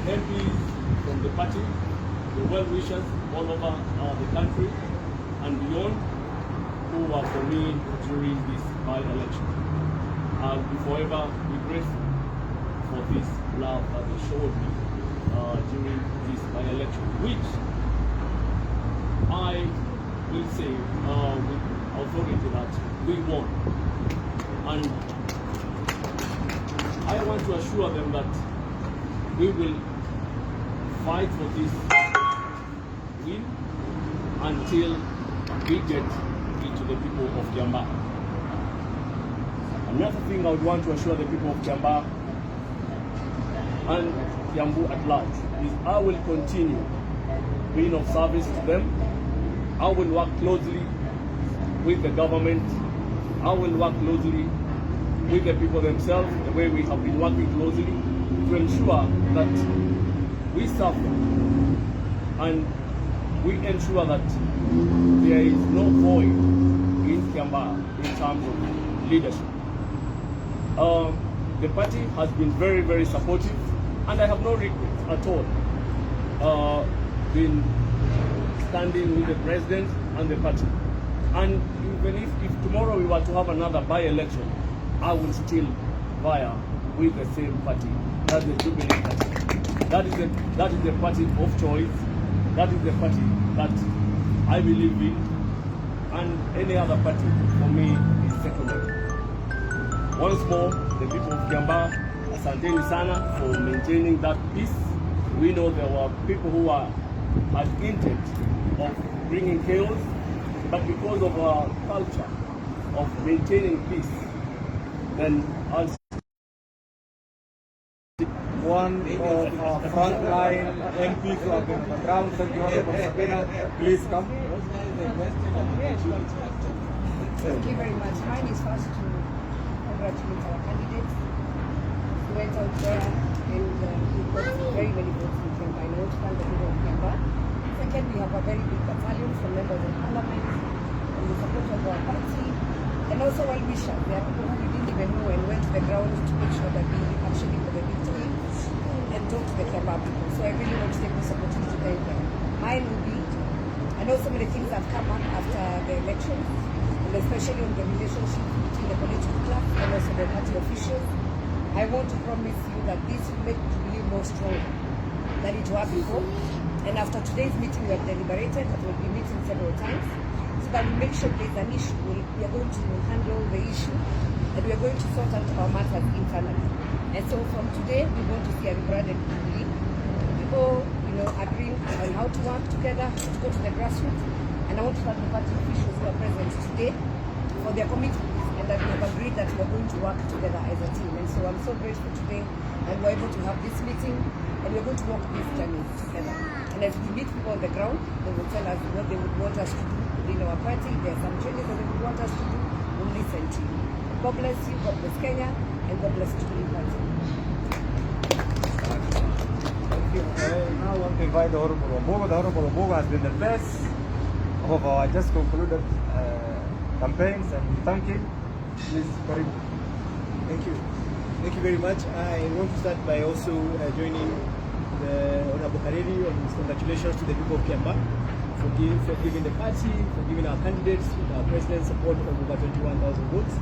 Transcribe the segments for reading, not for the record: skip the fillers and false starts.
MPs from the party, the well-wishers all over the country and beyond who were for me during this by-election. I'll be forever be grateful for this love that they showed me during this by-election, which I will say with authority that we won. And I want to assure them that we will fight for this win until we get it to the people of Njama. Another thing I would want to assure the people of Njama and Kiambu at large is I will continue being of service to them. I will work closely with the government. I will work closely with the people themselves, the way we have been working closely to ensure that we serve them and we ensure that there is no void in Njama in terms of leadership. The party has been very, very supportive, and I have no regrets at all been standing with the president and the party. And even if tomorrow we were to have another by-election, I will still vie with the same party. That's the Jubilee party. That is the party of choice. That is the party that I believe in, and any other party for me is secondary. Once more, the people of Njama, asanteni sana for maintaining that peace. We know there were people who had intent of bringing chaos, but because of our culture of maintaining peace, then also one of our frontline MPs who have been on the ground, Sabina, please come. Thank you very much. Mine is first to congratulate our candidates who went out there and we got very many votes in Mutembei. I want to thank the people of Njama. Second, we have a very big battalion from members of parliament and the support of our party, and also well-wishers. There are people who we didn't even know and went to the ground to make sure that we actually got the victory and talk to the Njama people. So I really want to take this opportunity to thank them. Mine will be, I know so many things have come up after the election, and especially on the relationship between the political class and also the party officials. I want to promise you that this will make Jubilee more strong than it was before. And after today's meeting, we have deliberated that we'll be meeting several times so that we make sure there's an issue. We are going to handle the issue and we are going to sort out our matters internally. And so from today, we want to see a rebranded Jubilee. People, agreeing on how to work together to go to the grassroots. And I want to thank the party officials who are present today for their commitment and that we have agreed that we are going to work together as a team. And so I'm so grateful today that we're able to have this meeting and we're going to walk this journey together. And as we meet people on the ground, they will tell us what they would want us to do within our party. There are some changes that they would want us to do. We'll listen to you. God bless you, God bless Kenya, and God bless Jubilee Party. Now I want to invite the Honorable Ombogo. The Honorable Ombogo has been the best of our just concluded campaigns, and we thank him. Please, Kariri. Thank you. Thank you very much. I want to start by also joining the Honorable Kariri on his congratulations to the people of Njama for giving the party, for giving our candidates, our president support of over 21,000 votes.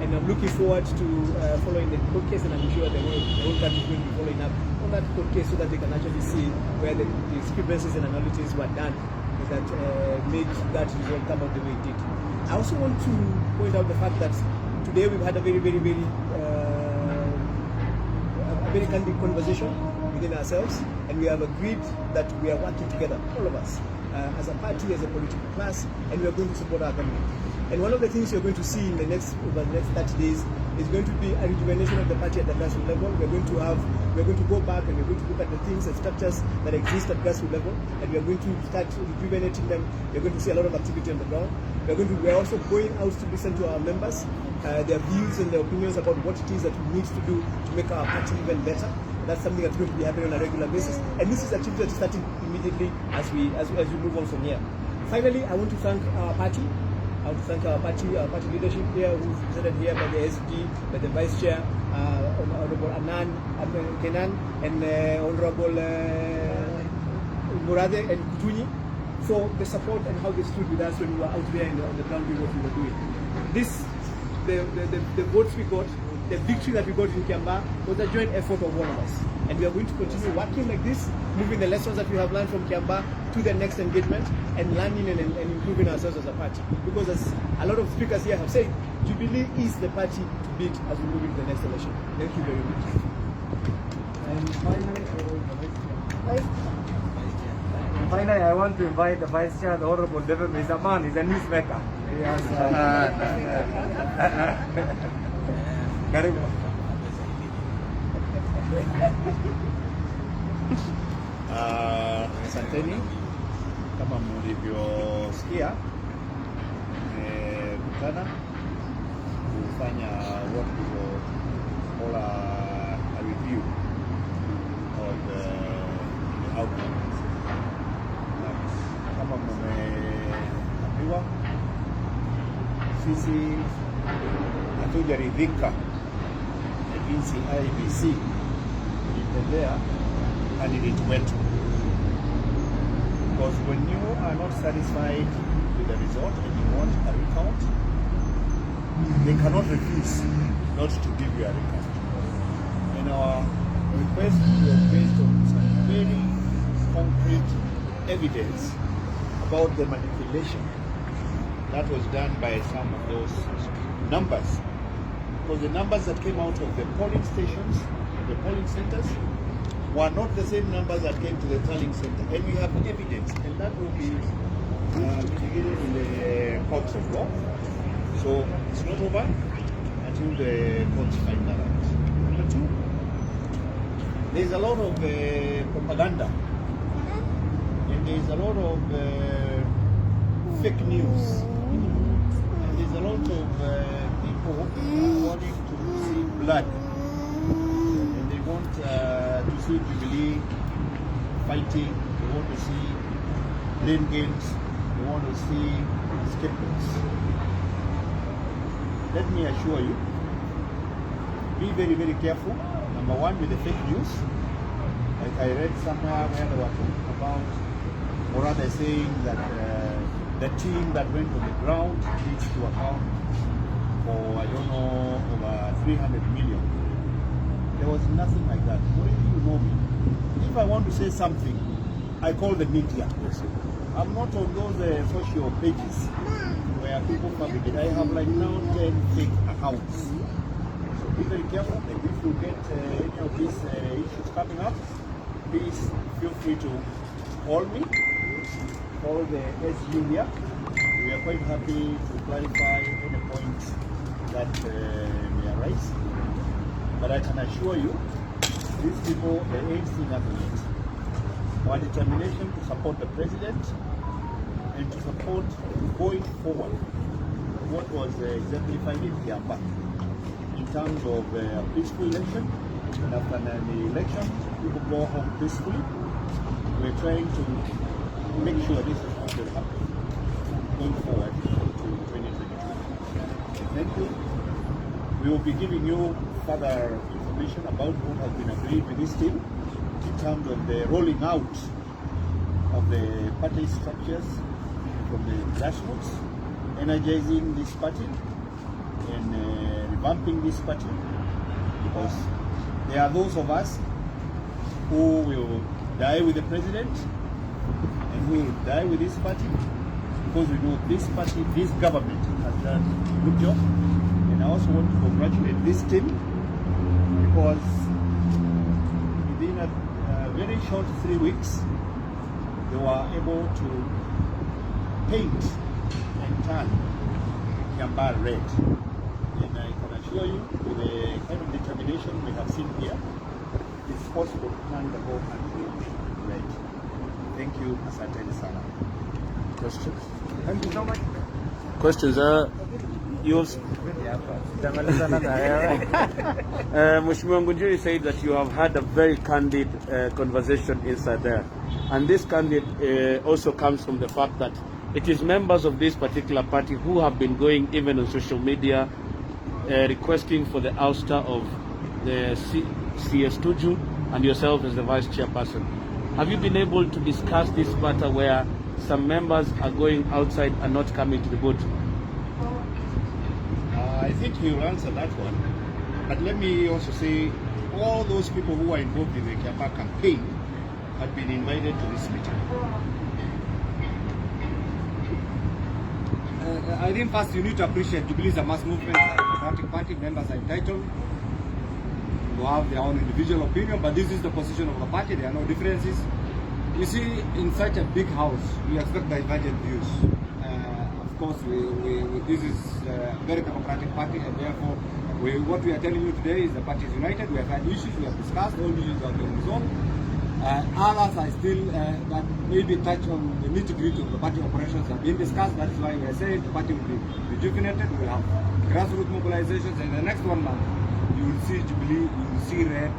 And I'm looking forward to following the court case, and I'm sure the whole country will be following up on that court case so that they can actually see where the discrepancies and anomalies were done that made that result come out the way it did. I also want to point out the fact that today we've had a very candid conversation within ourselves, and we have agreed that we are working together, all of us, as a party, as a political class, and we are going to support our government. And one of the things you're going to see in over the next 30 days is going to be a rejuvenation of the party at the grassroots level. We're going to go back and we're going to look at the things and structures that exist at grassroots level, and we're going to start rejuvenating them. You're going to see a lot of activity on the ground. We're also going out to listen to our members, their views and their opinions about what it is that we need to do to make our party even better. That's something that's going to be happening on a regular basis, and this is activity that is starting immediately as we move on from here. Finally, I want to thank our party. I want to thank our party leadership here, who's presented here by the SD, by the Vice Chair, Honorable Kenan and Honorable Murathe and Tuju for the support and how they stood with us when we were out there on the ground doing what we were doing. The votes we got, the victory that we got in Kiamba was a joint effort of all of us. And we are going to continue working like this, moving the lessons that we have learned from Kiamba to the next engagement and learning and improving ourselves as a party. Because as a lot of speakers here have said, Jubilee is the party to beat as we move into the next election. Thank you very much. And finally, I want to invite the Vice Chair, the Honorable David. He's a man, he's a newsmaker. He has, Karibu. Asanteni, kama mlivyosikia kutana kufanya what we will call a review of the outcome. Kama mmeambiwa, sisi hatujaridhika na jinsi IEBC ilitendea candidate wetu. Because when you are not satisfied with the result and you want a recount, they cannot refuse not to give you a recount. And our request was based on some very concrete evidence about the manipulation that was done by some of those numbers. Because the numbers that came out of the polling stations, the polling centers, were not the same numbers that came to the tallying center. And we have evidence, and that will be litigated in the courts of law. So it's not over until the courts find that out. Number two, there's a lot of propaganda, and there's a lot of fake news, and there's a lot of people wanting to see blood. To see Jubilee fighting, they want to see blame games, they want to see scapegoats. Let me assure you, be very, very careful. Number one, with the fake news. Like I read somewhere where they were talking about, or rather saying that the team that went on the ground needs to account for, I don't know, over 300 million. There was nothing like that. Already you know me. If I want to say something, I call the media. I'm not on those social pages where people fabricate. I have like now 10 fake accounts. So be very careful. And if you get any of these issues coming up, please feel free to call me. Call the SU here. We are quite happy to clarify any points that may arise. But I can assure you, these people, they ain't seen nothing yet. Our determination to support the president and to support going forward what was exemplified in Kiamba in terms of a peaceful election. And after an election, people go home peacefully. We're trying to make sure this is what will happen going forward to 2022. Thank you. We will be giving you further information about what has been agreed with this team in terms of the rolling out of the party structures from the grassroots, energizing this party and revamping this party, because there are those of us who will die with the president and who will die with this party, because we know this party, this government has done a good job. And I also want to congratulate this team, because within a very short 3 weeks, they were able to paint and turn Kiamba red. And I can assure you, with the kind of determination we have seen here, it's possible to turn the whole country red. Thank you, asanteni sana. Questions? Thank you so much. Questions? Mheshimiwa Ngunjiri said that you have had a very candid conversation inside there. And this candid also comes from the fact that it is members of this particular party who have been going even on social media requesting for the ouster of the CS Tuju, and yourself as the vice chairperson. Have you been able to discuss this matter where some members are going outside and not coming to the boardroom? I think we will answer that one. But let me also say, all those people who are involved in the Njama campaign have been invited to this meeting. I think first you need to appreciate Jubilee is a mass movement, a democratic party. Members are entitled to have their own individual opinion, but this is the position of the party. There are no differences. You see, in such a big house, we expect divergent views. Of course, this is a very democratic party, and therefore, what we are telling you today is the party is united. We have had issues, we have discussed, all issues have been resolved. Others are still that maybe touch on the nitty-gritty of the party operations have been discussed. That is why we are saying the party will be rejuvenated. We will have grassroots mobilizations, and in the next 1 month, you will see Jubilee, you will see red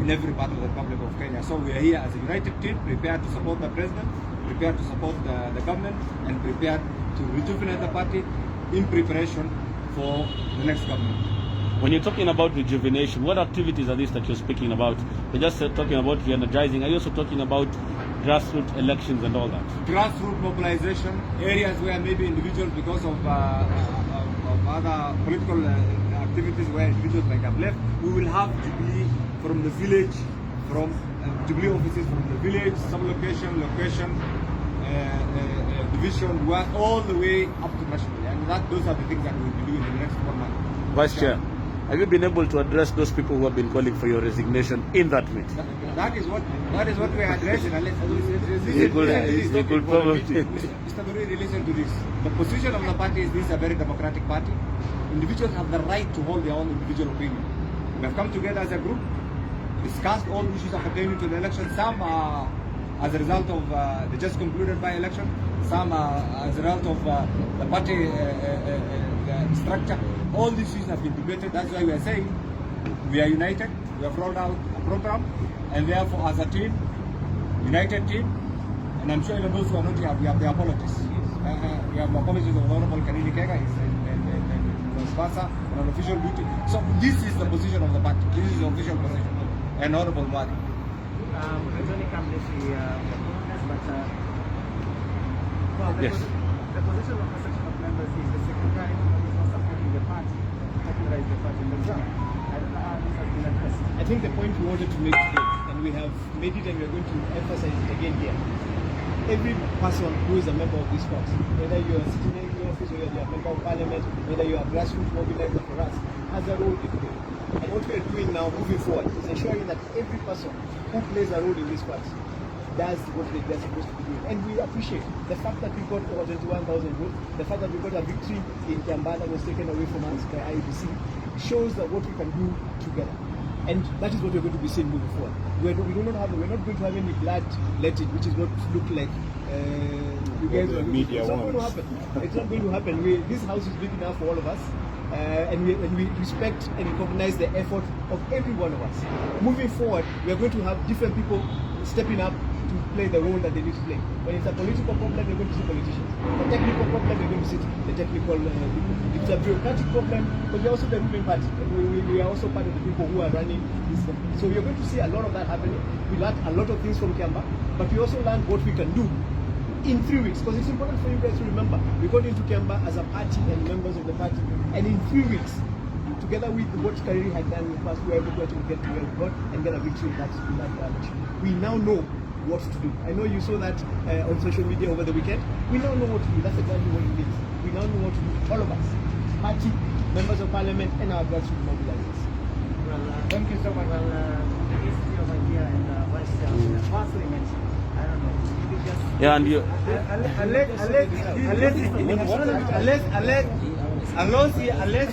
in every part of the Republic of Kenya. So we are here as a united team, prepared to support the president, prepared to support the government, and prepared to rejuvenate the party in preparation for the next government. When you're talking about rejuvenation, what activities are these that you're speaking about? You're just talking about re-energizing. Are you also talking about grassroots elections and all that? Grassroots mobilization, areas where maybe individuals, because of other political activities where individuals might have left, we will have Jubilee from the village, from Jubilee offices from the village, some location, division, work all the way up to national. And those are the things that we will be doing in the next 1 month. Vice Chair, have you been able to address those people who have been calling for your resignation in that meeting? That is what we are addressing. You could probably... Mr. Kariri, listen to this. The position of the party is this is a very democratic party. Individuals have the right to hold their own individual opinion. We have come together as a group, discussed all issues pertaining to the election. Some are as a result of the just concluded by-election. Some are as a result of the party structure. All these issues have been debated. That's why we are saying we are united. We have rolled out a program, and therefore, as a team, united team, and I'm sure even those who are not here, we have the apologies. We have the apologies of Honorable Kariri and sponsor on an official duty. So this is the position of the party. This is the official position. And Honorable Murathe. Yes. The position of the section of members is the secretary who is not supporting the party, popularize the party in the ground. I don't know how this has been addressed. I think the point we wanted to make today, and we have made it and we are going to emphasize it again here. Every person who is a member of this party, whether you are sitting in the office, whether you are a member of parliament, whether you are a grassroots mobilizer for us, has a role to play. And what we are doing now, moving forward, is ensuring that every person who plays a role in this party does what they are supposed to be doing. And we appreciate the fact that we got over 21,000 votes, the fact that we got a victory in Njama that was taken away from us by IEBC, shows that what we can do together. And that is what we're going to be seeing moving forward. We're not going to have any blood letting, which is what looked like you guys are media. It's not going to happen. It's not going to happen. This house is big enough for all of us. And we respect and recognize the effort of every one of us. Moving forward, we are going to have different people stepping up to play the role that they need to play. When it's a political problem, they're going to see politicians. A technical problem, they're going to see the technical people. If it's a bureaucratic problem, because we're also the ruling party. We are also part of the people who are running this country. So we are going to see a lot of that happening. We learned a lot of things from Njama, but we also learned what we can do in 3 weeks, because it's important for you guys to remember, we got into Njama as a party and members of the party, and in 3 weeks, together with what Kariri had done in the past, we were able to actually get to where we got and get a victory in that election. We now know what to do. I know you saw that on social media over the weekend. We now know what to do. That's exactly what it means. We now know what to do, all of us, party, members of parliament, and our grassroots mobilizers. Well, thank you so much. Well, the history of idea and Vice Chair, firstly mentioned, I don't know. Yeah, and you... Unless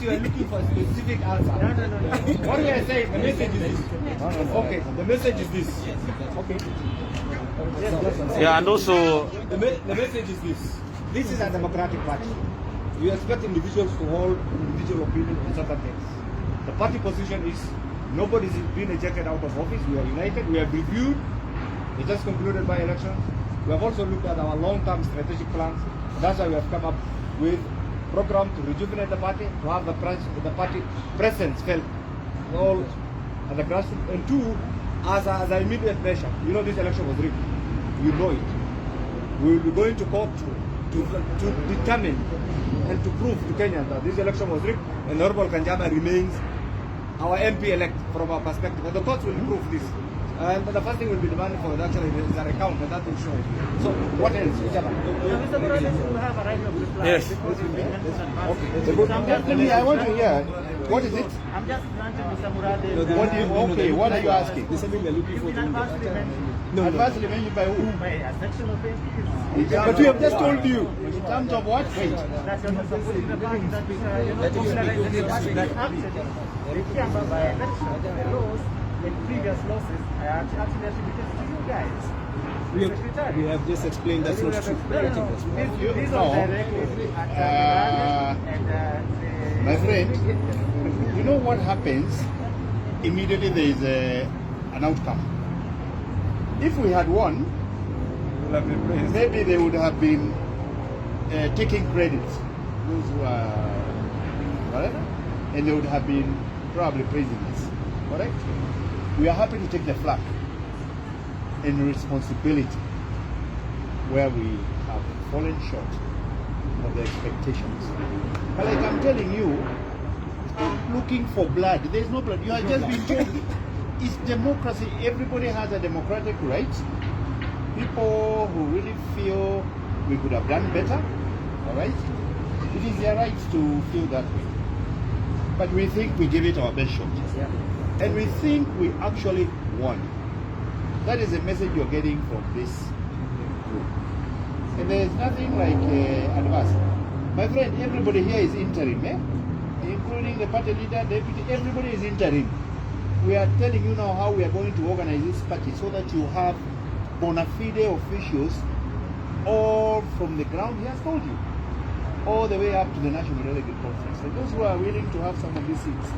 you are looking for a specific answer. No. What we are saying, the message is this. Okay, the message is this. Okay. Yeah, and also... The message is this. This is a democratic party. We expect individuals to hold individual opinion on certain things. The party position is nobody is being ejected out of office. We are united. We have reviewed the just concluded by elections. We have also looked at our long-term strategic plans. That's why we have come up with a program to rejuvenate the party, to have the party presence felt in all at the grassroots, and two, as an immediate measure. You know, this election was rigged. You know it. We will be going to court to determine and to prove to Kenyans that this election was rigged, and Honorable Njama remains our MP-elect from our perspective. And the courts will prove this. And the first thing we'll be demanding for actually is a recount, and that will show. So what else? Mr. Murathe, you have a right of reply. Yes. Because you've been Okay. I want to hear. What is it? I'm just granting Mr. Murathe. What are you asking? This is something we're looking for. You've been adversely mentioned Adversely mentioned by who? by a section of MPs. But we have just told you. In terms of what? Wait. That you're not supporting the party that popularizing the party that actually the Kiamba by election arose in previous losses are actually attributed to you guys. We have just explained that's not true. These are directly at My friend, you know what happens? Immediately there is an outcome. If we had won, maybe they would have been taking credit, those who are whatever, and they would have been probably praising us. Correct? We are happy to take the flak and responsibility where we have fallen short of the expectations. But like I'm telling you, stop looking for blood. There's no blood. You are just being told it's democracy. Everybody has a democratic right. People who really feel we could have done better, all right? It is their right to feel that way. But we think we gave it our best shot. And we think we actually won. That is the message you're getting from this group. And there is nothing like advice. My friend, everybody here is interim, including the party leader, deputy, everybody is interim. We are telling you now how we are going to organize this party so that you have bona fide officials all from the ground, he has told you, all the way up to the National Delegate Conference. And those who are willing to have some of these seats,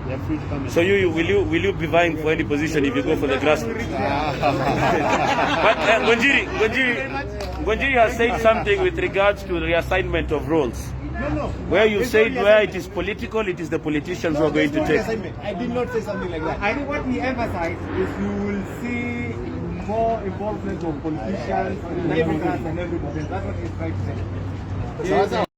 they are free to come. So will you be vying for any position if you go for the grassroots? But Ngunjiri has said something with regards to the reassignment of roles. Where you said where it is political, it is the politicians who are going to take. I did not say something like that. I think what he emphasized is you will see more involvement of politicians, Democrats, and everybody. That's what he's trying to say.